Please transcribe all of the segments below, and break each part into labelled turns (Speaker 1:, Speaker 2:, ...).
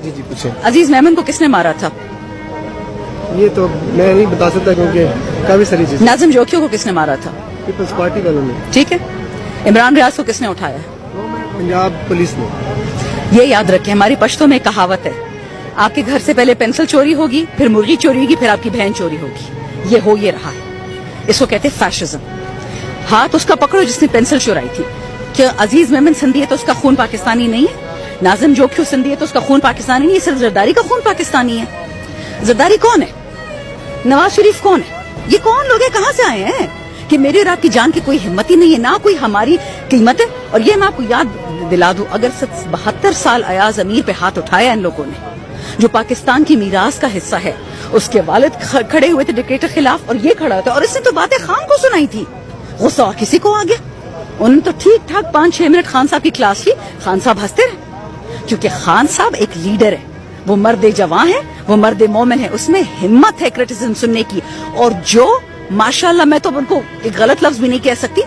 Speaker 1: جی جی پوچھیں.
Speaker 2: عزیز میمن کو کس نے مارا تھا؟
Speaker 1: یہ تو میں نہیں بتا سکتا کیونکہ کافی ساری چیزیں.
Speaker 2: ناظم جوکیو کو کس نے مارا تھا؟
Speaker 1: پیپلز پارٹی والوں نے.
Speaker 2: ٹھیک ہے. عمران ریاض کو کس نے اٹھایا؟
Speaker 1: پنجاب پولیس نے.
Speaker 2: یہ یاد رکھیں، ہماری پشتوں میں کہاوت ہے، آپ کے گھر سے پہلے پینسل چوری ہوگی، پھر مرغی چوری ہوگی، پھر آپ کی بہن چوری ہوگی. یہ رہا ہے. اس کو کہتے ہیں فیشزم. ہاتھ اس کا پکڑو جس نے پینسل چورائی تھی. کیا عزیز میمن سندھی ہے تو اس کا خون پاکستانی نہیں ہے؟ ناظم جوکیو سندھی ہے تو اس کا خون پاکستانی نہیں ہے؟ صرف زرداری کا خون پاکستانی ہے. زرداری کون ہے؟ نواز شریف کون ہے؟ یہ کون لوگ ہیں؟ کہاں سے آئے ہیں کہ میری اور آپ کی جان کی کوئی ہمت ہی نہیں ہے، نہ کوئی ہماری قیمت ہے. اور یہ میں آپ کو یاد دلا دوں، اگر 72 سال ایاز امیر پہ ہاتھ اٹھایا ان لوگوں نے، جو پاکستان کی میراث کا حصہ ہے، اس کے والد کھڑے ہوئے تھے ڈکٹیٹر خلاف اور یہ کھڑا ہوتا، اور اس نے تو باتیں خان کو سنائی تھی. غصہ اور کسی کو آ گیا. انہوں نے تو ٹھیک ٹھاک 5-6 منٹ خان صاحب کی کلاس کی. خان صاحب ہنستے رہے کیونکہ خان صاحب ایک لیڈر ہے، وہ مرد جواں ہے، وہ مرد مومن ہے، اس میں ہمت ہے کرٹیسزم سننے کی. اور جو ماشاءاللہ، میں تو ان کو ایک غلط لفظ بھی نہیں کہہ سکتی،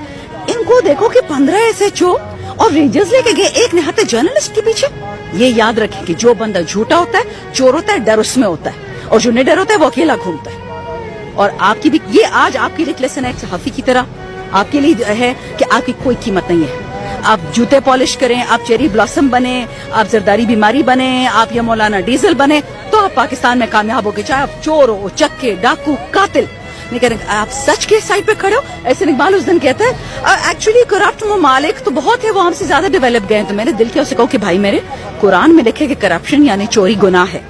Speaker 2: ان کو دیکھو کہ 15 SHO اور رینجرز لے کے گئے ایک نہاتے جرنلسٹ کے پیچھے. یہ یاد رکھیں کہ جو بندہ جھوٹا ہوتا ہے، چور ہوتا ہے، ڈر اس میں ہوتا ہے، اور جو نڈر ہوتا ہے وہ اکیلا گھومتا ہے. اور آپ کی بھی یہ آج آپ کی لیے لیسن ہے ایک صحافی کی طرح، آپ کے لیے ہے کہ آپ کی کوئی قیمت نہیں ہے. آپ جوتے پالش کریں، آپ چیری بلاسم بنیں، آپ زرداری بیماری بنیں، آپ یا مولانا ڈیزل بنیں، تو آپ پاکستان میں کامیاب ہو گئے. چاہے آپ چور ہو، چکے، ڈاکو، قاتل، نہیں کہہ رہے آپ سچ کے سائڈ پہ کھڑے ہو. ایسے اقبال اس دن کہتا ہے ایکچولی کرپٹ ممالک تو بہت ہے، وہ ہم سے زیادہ ڈیولپ گئے ہیں. تو میں نے دل کیا اسے کہوں کہ بھائی میرے قرآن میں لکھے کہ کرپشن یعنی چوری گناہ ہے.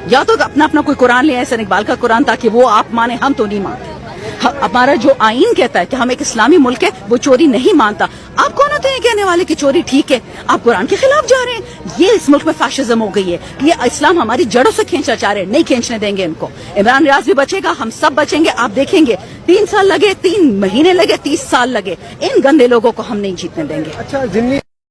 Speaker 2: یا تو اپنا کوئی قرآن لے ایسے اقبال کا قرآن تاکہ وہ آپ مانے، ہم تو نہیں مانتے. ہمارا جو آئین کہتا ہے کہ ہم ایک اسلامی ملک ہے، وہ چوری نہیں مانتا. آپ کون ہوتے ہیں کہنے والے کہ چوری ٹھیک ہے؟ آپ قرآن کے خلاف جا رہے ہیں. یہ اس ملک میں فیشزم ہو گئی ہے. یہ اسلام ہماری جڑوں سے کھینچنا چاہ رہے ہیں، نہیں کھینچنے دیں گے ان کو. عمران ریاض بھی بچے گا، ہم سب بچیں گے. آپ دیکھیں گے 3 سال لگے، 3 مہینے لگے، 30 سال لگے، ان گندے لوگوں کو ہم نہیں جیتنے دیں گے.
Speaker 1: اچھا